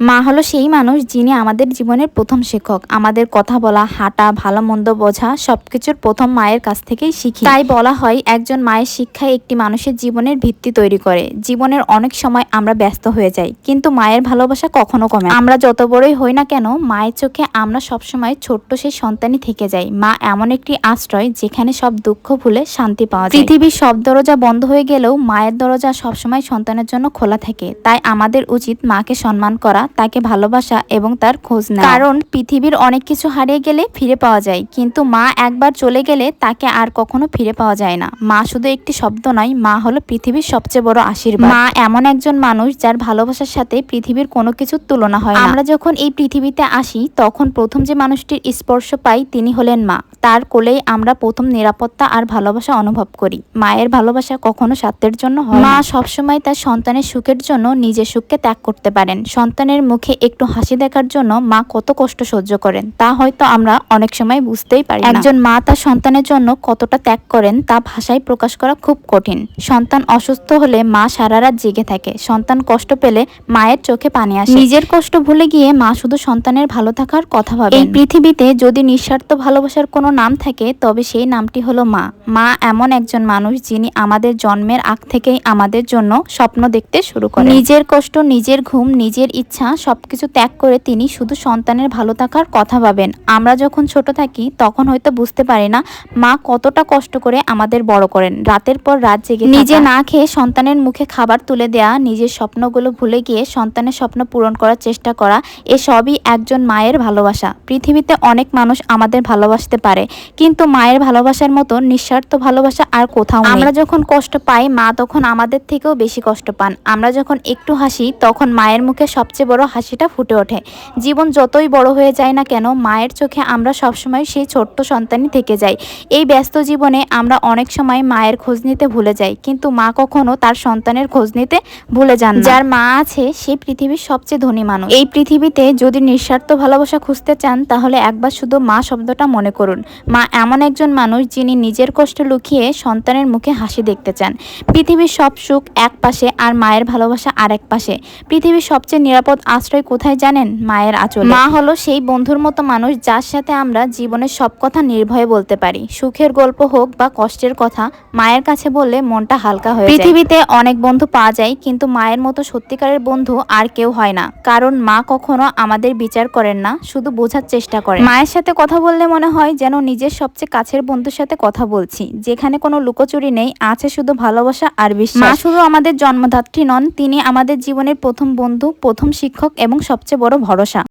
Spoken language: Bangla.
মা হলো সেই মানুষ যিনি আমাদের জীবনের প্রথম শিক্ষক। আমাদের কথা বলা, হাঁটা, ভালো মন্দ বোঝা সবকিছুর প্রথম মায়ের কাছ থেকেই শিখি। তাই বলা হয় একজন মায়ের শিক্ষায় একটি মানুষের জীবনের ভিত্তি তৈরি করে। জীবনের অনেক সময় আমরা ব্যস্ত হয়ে যাই, কিন্তু মায়ের ভালোবাসা কখনো কমে না। আমরা যত বড়ই হই না কেন, মায়ের চোখে আমরা সবসময় ছোট্ট সেই সন্তানই থেকে যাই। মা এমন একটি আশ্রয় যেখানে সব দুঃখ ভুলে শান্তি পাওয়া যায়। পৃথিবীর সব দরজা বন্ধ হয়ে গেলেও মায়ের দরজা সবসময় সন্তানের জন্য খোলা থাকে। তাই আমাদের উচিত মাকে সম্মান করা, তাকে ভালোবাসা এবং তার খোঁজ নেওয়া। কারণ পৃথিবীর অনেক কিছু হারিয়ে গেলে ফিরে পাওয়া যায়, কিন্তু মা একবার চলে গেলে তাকে আর কখনো ফিরে পাওয়া যায় না। মা শুধু একটি শব্দ নয়, মা হলো পৃথিবীর সবচেয়ে বড় আশীর্বাদ। মা এমন একজন মানুষ যার ভালোবাসার সাথে পৃথিবীর কোনো কিছুর তুলনা হয় না। আমরা যখন এই পৃথিবীতে আসি তখন প্রথম যে মানুষটির স্পর্শ পাই তিনি হলেন মা। তার কোলেই আমরা প্রথম নিরাপত্তা আর ভালোবাসা অনুভব করি। মায়ের ভালোবাসা কখনো স্বার্থের জন্য হয় না। মা সবসময় তার সন্তানের সুখের জন্য নিজের সুখকে ত্যাগ করতে পারেন। সন্তানের মুখে একটু হাসি দেখার জন্য মা কত কষ্ট সহ্য করেন তা হয়তো আমরা অনেক সময় বুঝতেই পারি না। একজন মা তার সন্তানের জন্য কতটা ত্যাগ করেন তা ভাষায় প্রকাশ করা খুব কঠিন। সন্তান অসুস্থ হলে মা সারা রাত জেগে থাকে। সন্তান কষ্ট পেলে মায়ের চোখে পানি আসে। নিজের কষ্ট ভুলে গিয়ে মা শুধু সন্তানের ভালো থাকার কথা ভাবেন। এই পৃথিবীতে যদি নিঃস্বার্থ ভালোবাসার কোনো নাম থাকে তবে সেই নামটি হলো মা। মা এমন একজন মানুষ যিনি আমাদের জন্মের আগ থেকেই আমাদের জন্য স্বপ্ন দেখতে শুরু করেন। নিজের কষ্ট, নিজের ঘুম, নিজের ইচ্ছা সবকিছু ত্যাগ করে তিনি শুধু সন্তানের ভালো থাকার কথা ভাবেন। আমরা যখন ছোট থাকি তখন হয়তো বুঝতে পারি না মা কতটা কষ্ট করে আমাদের বড় করেন। রাতের পর রাত জেগে নিজে না খেয়ে সন্তানের মুখে খাবার তুলে দেয়া, নিজের স্বপ্নগুলো ভুলে গিয়ে সন্তানের স্বপ্ন পূরণ করার চেষ্টা করা, এসবই একজন মায়ের ভালোবাসা। পৃথিবীতে অনেক মানুষ আমাদের ভালোবাসতে পারে, কিন্তু মায়ের ভালোবাসার মতো নিঃস্বার্থ ভালোবাসা আর কোথাও নেই। আমরা যখন কষ্ট পাই মা তখন আমাদের থেকেও বেশি কষ্ট পান। আমরা যখন একটু হাসি তখন মায়ের মুখে সবচেয়ে বড় হাসিটা ফুটে ওঠে। জীবন যতই বড় হয়ে যায় না কেন, মায়ের চোখে আমরা সবসময় সেই ছোট্ট সন্তানই থেকে যাই। এই ব্যস্ত জীবনে আমরা অনেক সময় মায়ের খোঁজ নিতে ভুলে যাই, কিন্তু মা কখনো তার সন্তানের খোঁজ নিতে ভুলে যান না। যার মা আছে সে পৃথিবীর সবচেয়ে ধনী মানুষ। এই পৃথিবীতে যদি নিঃস্বার্থ ভালোবাসা খুঁজতে চান তাহলে একবার শুধু মা শব্দটা মনে করুন। মা এমন একজন মানুষ যিনি নিজের কষ্ট লুকিয়ে সন্তানের মুখে হাসি দেখতে চান। পৃথিবীর সব সুখ এক পাশে আর মায়ের ভালোবাসা আর এক পাশে। পৃথিবীর সবচেয়ে নিরাপদ আশ্রয় কোথায় জানেন? মায়ের আঁচলে। মা হলো সেই বন্ধুর মতো মানুষ যার সাথে আমরা জীবনের সব কথা নির্ভয়ে বলতে পারি। সুখের গল্প হোক বা কষ্টের কথা, মায়ের কাছে বললে মনটা হালকা হয়ে যায়। পৃথিবীতে অনেক বন্ধু পাওয়া যায়, কিন্তু মায়ের মতো সত্যিকারের বন্ধু আর কেউ হয় না। কারণ মা কখনো আমাদের বিচার করেন না, শুধু বোঝার চেষ্টা করেন। মায়ের সাথে কথা বললে মনে হয় যেন নিজের সবচেয়ে কাছের বন্ধুর সাথে কথা বলছি, যেখানে কোনো লুকোচুরি নেই, আছে শুধু ভালোবাসা আর বিশ্বাস। মা শুধু আমাদের জন্মদাত্রী নন, তিনি আমাদের জীবনের প্রথম বন্ধু, প্রথম শিক্ষক এবং সবচেয়ে বড় ভরসা।